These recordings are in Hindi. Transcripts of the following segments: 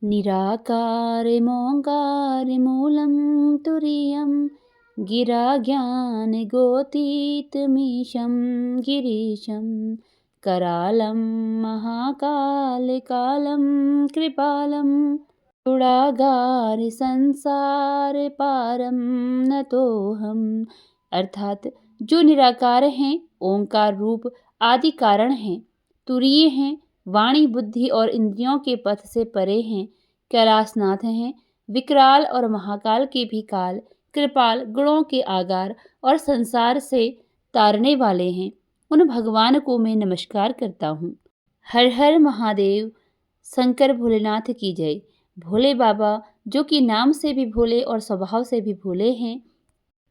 निराकारमोङ्कारमूलं तुरीयं गिराज्ञानगोतीतमीशं गिरीशं करालं महाकालकालं कृपालं गुणागार संसार पारम नतोहम। अर्थात जो निराकार हैं, ओंकार रूप आदि कारण हैं, तुरीय हैं, वाणी बुद्धि और इंद्रियों के पथ से परे हैं, कैलाशनाथ हैं, विकराल और महाकाल के भी काल, कृपाल गुणों के आगार और संसार से तारने वाले हैं, उन भगवान को मैं नमस्कार करता हूँ। हर हर महादेव, शंकर भोलेनाथ की जय। भोले बाबा जो कि नाम से भी भोले और स्वभाव से भी भोले हैं,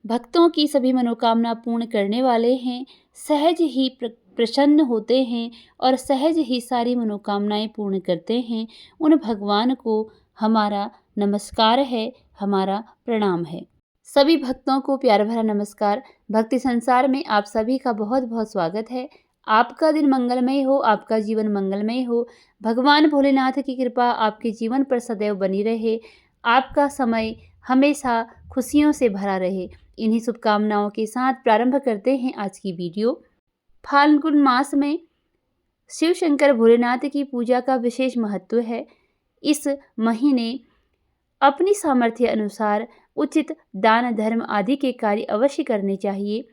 भक्तों की सभी मनोकामना पूर्ण करने वाले हैं, सहज ही प्रसन्न होते हैं और सहज ही सारी मनोकामनाएं पूर्ण करते हैं। उन भगवान को हमारा नमस्कार है, हमारा प्रणाम है। सभी भक्तों को प्यार भरा नमस्कार। भक्ति संसार में आप सभी का बहुत बहुत स्वागत है। आपका दिन मंगलमय हो, आपका जीवन मंगलमय हो। भगवान भोलेनाथ की कृपा आपके जीवन पर सदैव बनी रहे, आपका समय हमेशा खुशियों से भरा रहे। इन्हीं शुभकामनाओं के साथ प्रारंभ करते हैं आज की वीडियो। फाल्गुन मास में शिव शंकर भोलेनाथ की पूजा का विशेष महत्व है। इस महीने अपनी सामर्थ्य अनुसार उचित दान धर्म आदि के कार्य अवश्य करने चाहिए।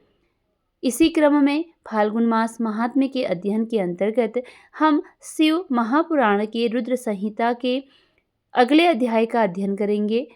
इसी क्रम में फाल्गुन मास महात्म्य के अध्ययन के अंतर्गत हम शिव महापुराण के रुद्र संहिता के अगले अध्याय का अध्ययन करेंगे।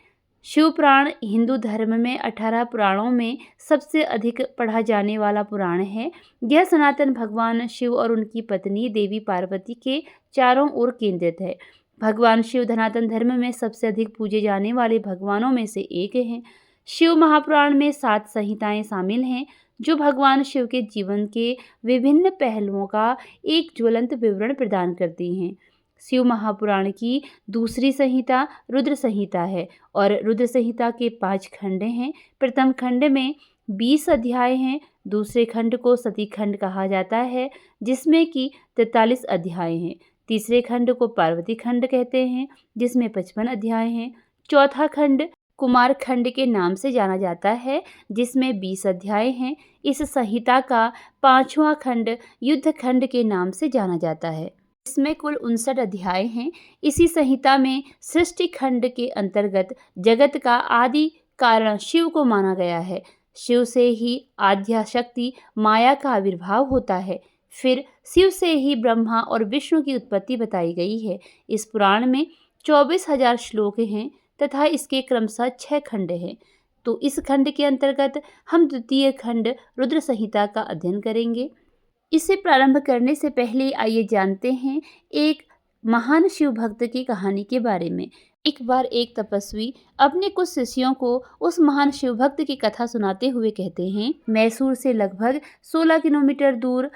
शिव पुराण हिंदू धर्म में 18 पुराणों में सबसे अधिक पढ़ा जाने वाला पुराण है। यह सनातन भगवान शिव और उनकी पत्नी देवी पार्वती के चारों ओर केंद्रित है। भगवान शिव सनातन धर्म में सबसे अधिक पूजे जाने वाले भगवानों में से एक हैं। शिव महापुराण में 7 संहिताएं शामिल हैं, जो भगवान शिव के जीवन के विभिन्न पहलुओं का एक ज्वलंत विवरण प्रदान करती हैं। शिव महापुराण की दूसरी संहिता रुद्र संहिता है और रुद्र संहिता के 5 खंड हैं। प्रथम खंड में 20 अध्याय हैं। दूसरे खंड को सती खंड कहा जाता है, जिसमें कि 43 अध्याय हैं। तीसरे खंड को पार्वती खंड कहते हैं, जिसमें 55 अध्याय हैं। चौथा खंड कुमार खंड के नाम से जाना जाता है, जिसमें 20 अध्याय हैं। इस संहिता का 5वां खंड युद्ध खंड के नाम से जाना जाता है। इसमें कुल 59 अध्याय हैं। इसी संहिता में सृष्टि खंड के अंतर्गत जगत का आदि कारण शिव को माना गया है। शिव से ही आद्या शक्ति माया का आविर्भाव होता है। फिर शिव से ही ब्रह्मा और विष्णु की उत्पत्ति बताई गई है। इस पुराण में 24,000 श्लोक हैं तथा इसके क्रमशः 6 खंड हैं। तो इस खंड के अंतर्गत हम द्वितीय खंड रुद्र संहिता का अध्ययन करेंगे। इसे प्रारंभ करने से पहले आइए जानते हैं एक महान शिव भक्त की कहानी के बारे में। एक बार एक तपस्वी अपने कुछ शिष्यों को उस महान शिव भक्त की कथा सुनाते हुए कहते हैं, मैसूर से लगभग 16 किलोमीटर दूर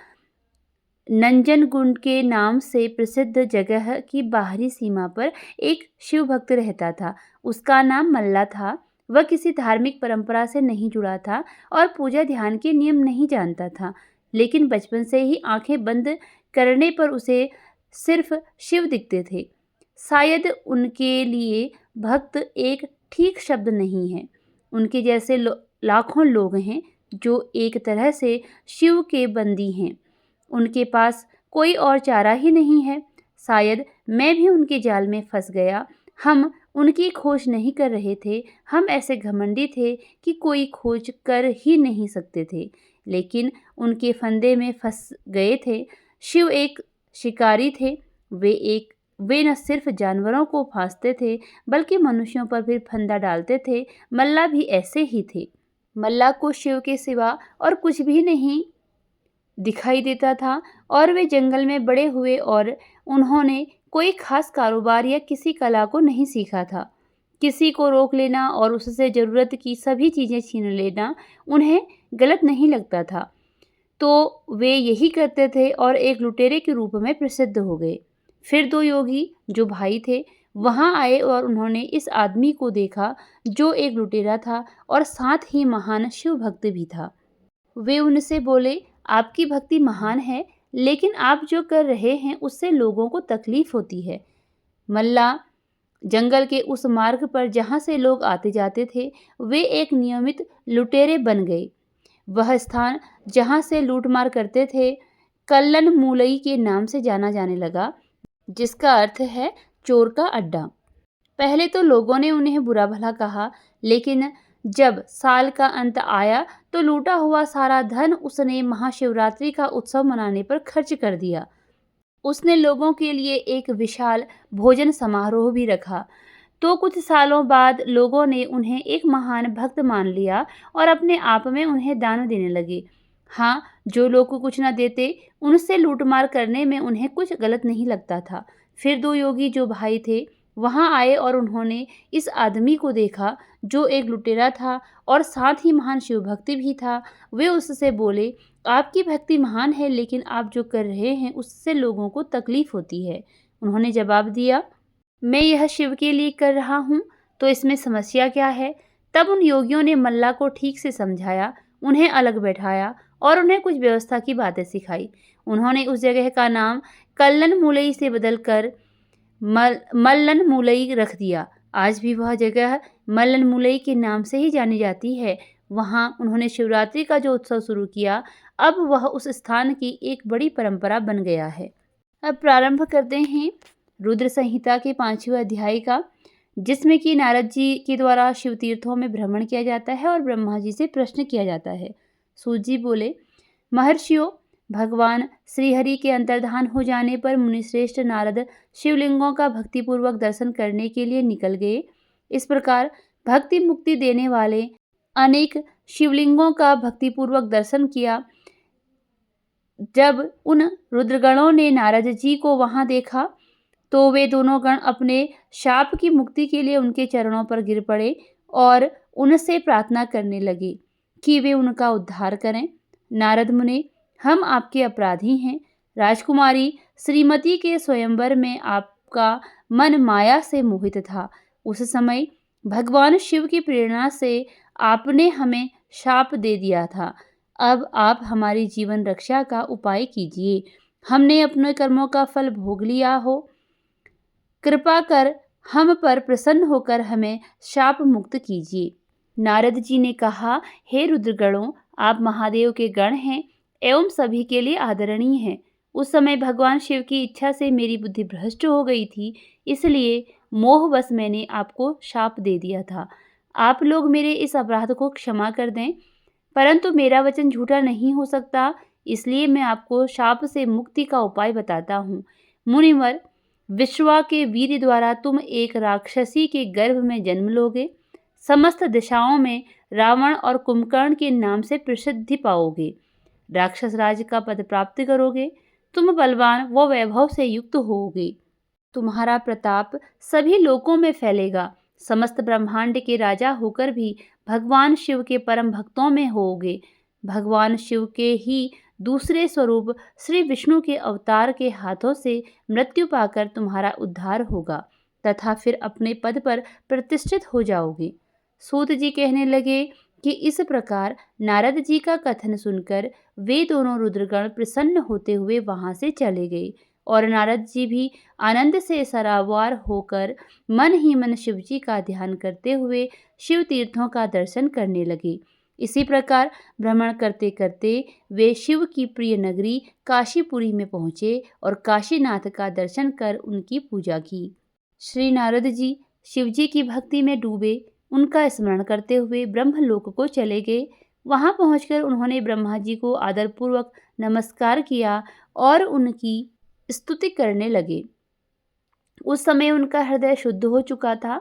नंजनगुंड के नाम से प्रसिद्ध जगह की बाहरी सीमा पर एक शिव भक्त रहता था। उसका नाम मल्ला था। वह किसी धार्मिक परंपरा से नहीं जुड़ा था और पूजा ध्यान के नियम नहीं जानता था, लेकिन बचपन से ही आंखें बंद करने पर उसे सिर्फ शिव दिखते थे। शायद उनके लिए भक्त एक ठीक शब्द नहीं है। उनके जैसे लाखों लोग हैं जो एक तरह से शिव के बंदी हैं। उनके पास कोई और चारा ही नहीं है। शायद मैं भी उनके जाल में फंस गया। हम उनकी खोज नहीं कर रहे थे। हम ऐसे घमंडी थे कि कोई खोज कर ही नहीं सकते थे, लेकिन उनके फंदे में फंस गए थे। शिव एक शिकारी थे। वे न सिर्फ जानवरों को फांसते थे, बल्कि मनुष्यों पर भी फंदा डालते थे। मल्ला भी ऐसे ही थे। मल्ला को शिव के सिवा और कुछ भी नहीं दिखाई देता था और वे जंगल में बड़े हुए और उन्होंने कोई खास कारोबार या किसी कला को नहीं सीखा था। किसी को रोक लेना और उससे ज़रूरत की सभी चीज़ें छीन लेना उन्हें गलत नहीं लगता था, तो वे यही करते थे और एक लुटेरे के रूप में प्रसिद्ध हो गए। फिर 2 योगी जो भाई थे वहाँ आए और उन्होंने इस आदमी को देखा जो एक लुटेरा था और साथ ही महान शिव भक्त भी था। वे उनसे बोले, आपकी भक्ति महान है, लेकिन आप जो कर रहे हैं उससे लोगों को तकलीफ होती है। मल्ला जंगल के उस मार्ग पर जहाँ से लोग आते जाते थे, वे एक नियमित लुटेरे बन गए। वह स्थान जहाँ से लूटमार करते थे, कल्लन मूलई के नाम से जाना जाने लगा, जिसका अर्थ है चोर का अड्डा। पहले तो लोगों ने उन्हें बुरा भला कहा, लेकिन जब साल का अंत आया तो लूटा हुआ सारा धन उसने महाशिवरात्रि का उत्सव मनाने पर खर्च कर दिया। उसने लोगों के लिए एक विशाल भोजन समारोह भी रखा। तो कुछ सालों बाद लोगों ने उन्हें एक महान भक्त मान लिया और अपने आप में उन्हें दान देने लगे। हाँ, जो लोग को कुछ न देते, उनसे लूटमार करने में उन्हें कुछ गलत नहीं लगता था। फिर दो योगी जो भाई थे वहाँ आए और उन्होंने इस आदमी को देखा जो एक लुटेरा था और साथ ही महान शिव भक्ति भी था। वे उससे बोले, आपकी भक्ति महान है, लेकिन आप जो कर रहे हैं उससे लोगों को तकलीफ होती है। उन्होंने जवाब दिया, मैं यह शिव के लिए कर रहा हूँ, तो इसमें समस्या क्या है। तब उन योगियों ने मल्ला को ठीक से समझाया, उन्हें अलग बैठाया और उन्हें कुछ व्यवस्था की बातें सिखाई। उन्होंने उस जगह का नाम कल्लन मूलई से बदलकर मल्लन मूलई रख दिया। आज भी वह जगह मल्लन मूलई के नाम से ही जानी जाती है। वहाँ उन्होंने शिवरात्रि का जो उत्सव शुरू किया, अब वह उस स्थान की एक बड़ी परंपरा बन गया है। अब प्रारंभ करते हैं रुद्र संहिता के 5वें अध्याय का, जिसमें कि नारद जी के द्वारा शिव तीर्थों में भ्रमण किया जाता है और ब्रह्मा जी से प्रश्न किया जाता है। सूत जी बोले, महर्षियों, भगवान श्रीहरि के अंतर्धान हो जाने पर मुनिश्रेष्ठ नारद शिवलिंगों का भक्तिपूर्वक दर्शन करने के लिए निकल गए। इस प्रकार भक्ति मुक्ति देने वाले अनेक शिवलिंगों का भक्तिपूर्वक दर्शन किया। जब उन रुद्रगणों ने नारद जी को वहां देखा तो वे दोनों गण अपने शाप की मुक्ति के लिए उनके चरणों पर गिर पड़े और उनसे प्रार्थना करने लगे कि वे उनका उद्धार करें। नारद मुनि, हम आपके अपराधी हैं। राजकुमारी श्रीमती के स्वयंवर में आपका मन माया से मोहित था। उस समय भगवान शिव की प्रेरणा से आपने हमें शाप दे दिया था। अब आप हमारी जीवन रक्षा का उपाय कीजिए। हमने अपने कर्मों का फल भोग लिया हो। कृपा कर हम पर प्रसन्न होकर हमें शाप मुक्त कीजिए। नारद जी ने कहा, हे रुद्रगणों, आप महादेव के गण हैं एवं सभी के लिए आदरणीय हैं। उस समय भगवान शिव की इच्छा से मेरी बुद्धि भ्रष्ट हो गई थी, इसलिए मोहवश मैंने आपको शाप दे दिया था। आप लोग मेरे इस अपराध को क्षमा कर दें, परंतु मेरा वचन झूठा नहीं हो सकता, इसलिए मैं आपको शाप से मुक्ति का उपाय बताता हूँ। मुनिवर, विश्वा के वीर्य द्वारा तुम एक राक्षसी के गर्भ में जन्म लोगे। समस्त दिशाओं में रावण और कुंभकर्ण के नाम से प्रसिद्धि पाओगे। राक्षस राज का पद प्राप्त करोगे। तुम बलवान व वैभव से युक्त होगे। तुम्हारा प्रताप सभी लोकों में फैलेगा। समस्त ब्रह्मांड के राजा होकर भी भगवान शिव के परम भक्तों में होगे। भगवान शिव के ही दूसरे स्वरूप श्री विष्णु के अवतार के हाथों से मृत्यु पाकर तुम्हारा उद्धार होगा तथा फिर अपने पद पर प्रतिष्ठित हो जाओगे। सूत जी कहने लगे कि इस प्रकार नारद जी का कथन सुनकर वे दोनों रुद्रगण प्रसन्न होते हुए वहां से चले गए और नारद जी भी आनंद से सरावार होकर मन ही मन शिव जी का ध्यान करते हुए शिव तीर्थों का दर्शन करने लगे। इसी प्रकार भ्रमण करते करते वे शिव की प्रिय नगरी काशीपुरी में पहुँचे और काशीनाथ का दर्शन कर उनकी पूजा की। श्री नारद जी शिव जी की भक्ति में डूबे उनका स्मरण करते हुए ब्रह्मलोक को चले गए। वहां पहुंचकर उन्होंने ब्रह्मा जी को आदरपूर्वक नमस्कार किया और उनकी स्तुति करने लगे। उस समय उनका हृदय शुद्ध हो चुका था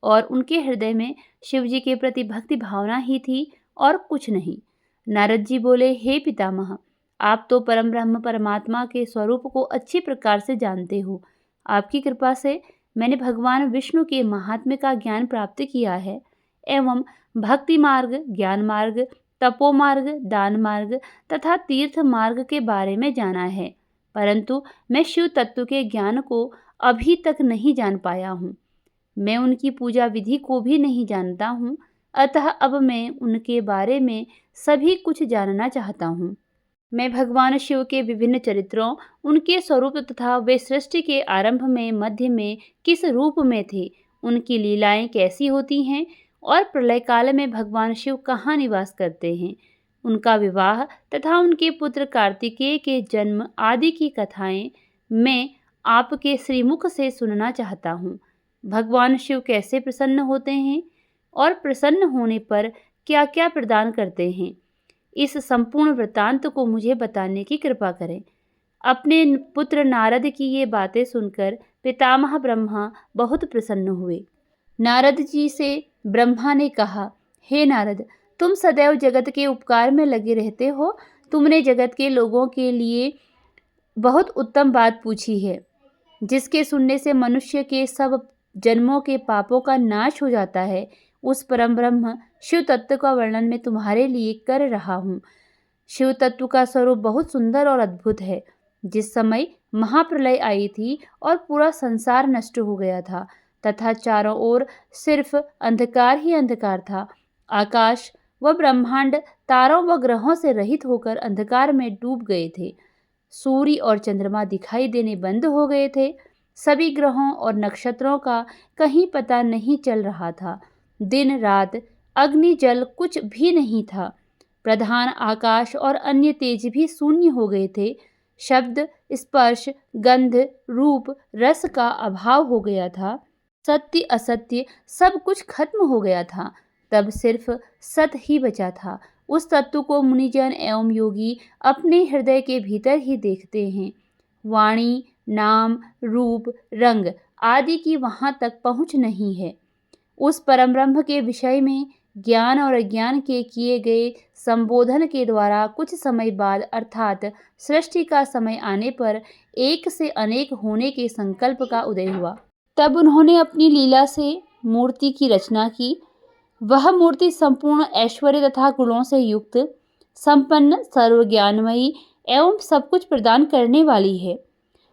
और उनके हृदय में शिव जी के प्रति भक्ति भावना ही थी और कुछ नहीं। नारद जी बोले, हे पितामह, आप तो परम ब्रह्म परमात्मा के स्वरूप को अच्छी प्रकार से जानते हो। आपकी कृपा से मैंने भगवान विष्णु के महात्म्य का ज्ञान प्राप्त किया है एवं भक्ति मार्ग, ज्ञान मार्ग, तपो मार्ग, दान मार्ग तथा तीर्थ मार्ग के बारे में जाना है, परंतु मैं शिव तत्व के ज्ञान को अभी तक नहीं जान पाया हूँ। मैं उनकी पूजा विधि को भी नहीं जानता हूँ, अतः अब मैं उनके बारे में सभी कुछ जानना चाहता हूँ। मैं भगवान शिव के विभिन्न चरित्रों, उनके स्वरूप तथा वे सृष्टि के आरंभ में, मध्य में किस रूप में थे, उनकी लीलाएं कैसी होती हैं और प्रलय काल में भगवान शिव कहाँ निवास करते हैं, उनका विवाह तथा उनके पुत्र कार्तिकेय के जन्म आदि की कथाएं मैं आपके श्रीमुख से सुनना चाहता हूँ। भगवान शिव कैसे प्रसन्न होते हैं और प्रसन्न होने पर क्या क्या प्रदान करते हैं, इस संपूर्ण वृत्तांत को मुझे बताने की कृपा करें। अपने पुत्र नारद की ये बातें सुनकर पितामह ब्रह्मा बहुत प्रसन्न हुए। नारद जी से ब्रह्मा ने कहा, हे नारद, तुम सदैव जगत के उपकार में लगे रहते हो। तुमने जगत के लोगों के लिए बहुत उत्तम बात पूछी है, जिसके सुनने से मनुष्य के सब जन्मों के पापों का नाश हो जाता है। उस परम ब्रह्म शिव तत्व का वर्णन मैं तुम्हारे लिए कर रहा हूँ। शिव तत्व का स्वरूप बहुत सुंदर और अद्भुत है। जिस समय महाप्रलय आई थी और पूरा संसार नष्ट हो गया था तथा चारों ओर सिर्फ अंधकार ही अंधकार था, आकाश व ब्रह्मांड तारों व ग्रहों से रहित होकर अंधकार में डूब गए थे। सूर्य और चंद्रमा दिखाई देने बंद हो गए थे। सभी ग्रहों और नक्षत्रों का कहीं पता नहीं चल रहा था। दिन रात अग्नि जल कुछ भी नहीं था। प्रधान आकाश और अन्य तेज भी शून्य हो गए थे। शब्द, स्पर्श, गंध, रूप, रस का अभाव हो गया था। सत्य असत्य सब कुछ खत्म हो गया था। तब सिर्फ सत ही बचा था। उस तत्व को मुनिजन एवं योगी अपने हृदय के भीतर ही देखते हैं। वाणी, नाम, रूप, रंग आदि की वहाँ तक पहुँच नहीं है। उस परम ब्रह्म के विषय में ज्ञान और अज्ञान के किए गए संबोधन के द्वारा कुछ समय बाद अर्थात सृष्टि का समय आने पर एक से अनेक होने के संकल्प का उदय हुआ। तब उन्होंने अपनी लीला से मूर्ति की रचना की। वह मूर्ति संपूर्ण ऐश्वर्य तथा गुणों से युक्त, संपन्न, सर्वज्ञानमयी एवं सब कुछ प्रदान करने वाली है।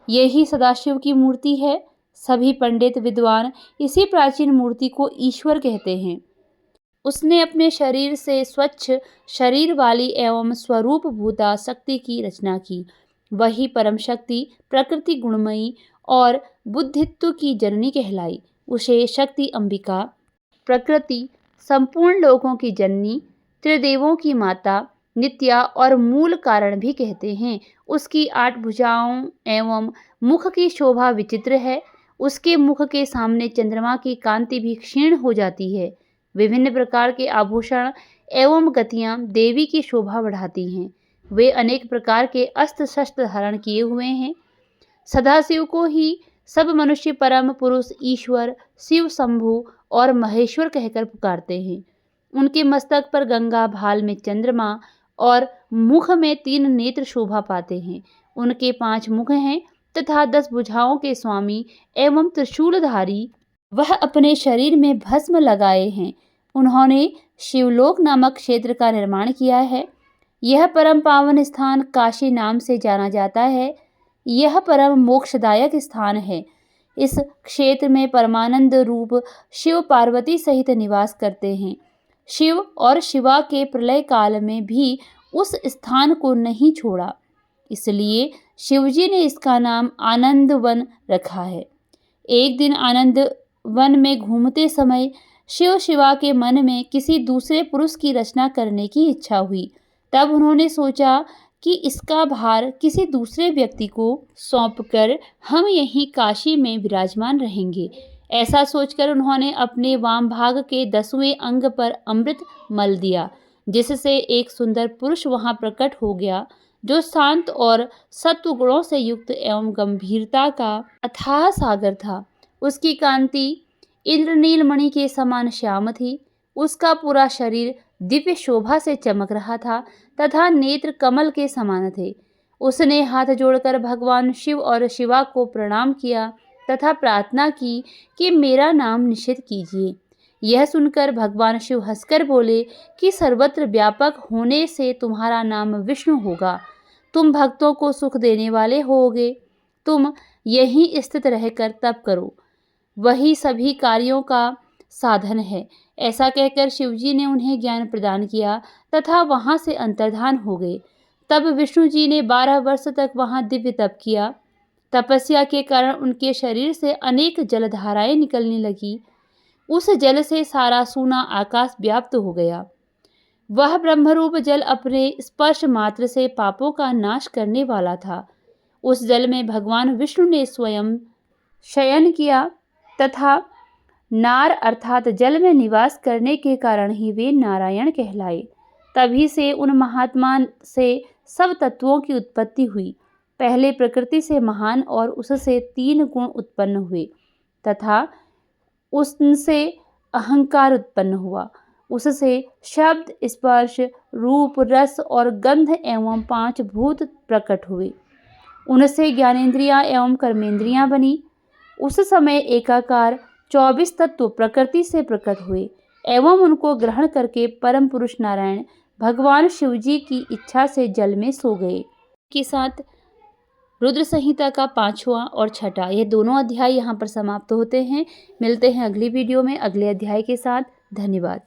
यही सदाशिव की मूर्ति है। सभी पंडित विद्वान इसी प्राचीन मूर्ति को ईश्वर कहते हैं। उसने अपने शरीर से स्वच्छ शरीर वाली एवं स्वरूप भूता शक्ति की रचना की। वही परम शक्ति प्रकृति गुणमयी और बुद्धित्व की जननी कहलाई। उसे शक्ति अंबिका, प्रकृति, संपूर्ण लोकों की जननी, त्रिदेवों की माता, नित्या और मूल कारण भी कहते हैं। उसकी 8 भुजाओं एवं मुख की शोभा विचित्र है। उसके मुख के सामने चंद्रमा की कांति भी क्षीण हो जाती है। विभिन्न प्रकार के आभूषण एवं गतियां देवी की शोभा बढ़ाती हैं। वे अनेक प्रकार के अस्त्र शस्त्र धारण किए हुए हैं। सदाशिव को ही सब मनुष्य परम पुरुष ईश्वर, शिव शंभु और महेश्वर कहकर पुकारते हैं। उनके मस्तक पर गंगा, भाल में चंद्रमा और मुख में 3 नेत्र शोभा पाते हैं। उनके 5 मुख हैं तथा 10 भुजाओं के स्वामी एवं त्रिशूलधारी वह अपने शरीर में भस्म लगाए हैं। उन्होंने शिवलोक नामक क्षेत्र का निर्माण किया है। यह परम पावन स्थान काशी नाम से जाना जाता है। यह परम मोक्षदायक स्थान है। इस क्षेत्र में परमानंद रूप शिव पार्वती सहित निवास करते हैं। शिव और शिवा के प्रलय काल में भी उस स्थान को नहीं छोड़ा, इसलिए शिवजी ने इसका नाम आनंद वन रखा है। एक दिन आनंद वन में घूमते समय शिव शिवा के मन में किसी दूसरे पुरुष की रचना करने की इच्छा हुई। तब उन्होंने सोचा कि इसका भार किसी दूसरे व्यक्ति को सौंपकर हम यहीं काशी में विराजमान रहेंगे। ऐसा सोचकर उन्होंने अपने वाम भाग के 10वें अंग पर अमृत मल दिया, जिससे एक सुंदर पुरुष वहां प्रकट हो गया, जो शांत और सत्व गुणों से युक्त एवं गंभीरता का अथाह सागर था। उसकी कांति इंद्रनील मणि के समान श्याम थी। उसका पूरा शरीर दिव्य शोभा से चमक रहा था तथा नेत्र कमल के समान थे। उसने हाथ जोड़कर भगवान शिव और शिवा को प्रणाम किया तथा प्रार्थना की कि मेरा नाम निश्चित कीजिए। यह सुनकर भगवान शिव हंसकर बोले कि सर्वत्र व्यापक होने से तुम्हारा नाम विष्णु होगा। तुम भक्तों को सुख देने वाले होगे। तुम यहीं स्थित रहकर तप करो, वही सभी कार्यों का साधन है। ऐसा कहकर शिवजी ने उन्हें ज्ञान प्रदान किया तथा वहां से अंतर्धान हो गए। तब विष्णु जी ने 12 वर्ष तक वहां दिव्य तप किया। तपस्या के कारण उनके शरीर से अनेक जलधाराएं निकलने लगी। उस जल से सारा सूना आकाश व्याप्त हो गया। वह ब्रह्मरूप जल अपने स्पर्श मात्र से पापों का नाश करने वाला था। उस जल में भगवान विष्णु ने स्वयं शयन किया तथा नार अर्थात जल में निवास करने के कारण ही वे नारायण कहलाए। तभी से उन महात्मा से सब तत्वों की उत्पत्ति हुई। पहले प्रकृति से महान और उससे 3 गुण उत्पन्न हुए तथा उससे अहंकार उत्पन्न हुआ। उससे शब्द, स्पर्श, रूप, रस और गंध एवं 5 भूत प्रकट हुए। उनसे ज्ञानेंद्रियां एवं कर्मेंद्रियां बनी। उस समय एकाकार 24 तत्व प्रकृति से प्रकट हुए एवं उनको ग्रहण करके परम पुरुष नारायण भगवान शिव जी की इच्छा से जल में सो गए। के साथ रुद्र संहिता का 5वां और 6ठा ये दोनों अध्याय यहाँ पर समाप्त होते हैं। मिलते हैं अगली वीडियो में अगले अध्याय के साथ। धन्यवाद।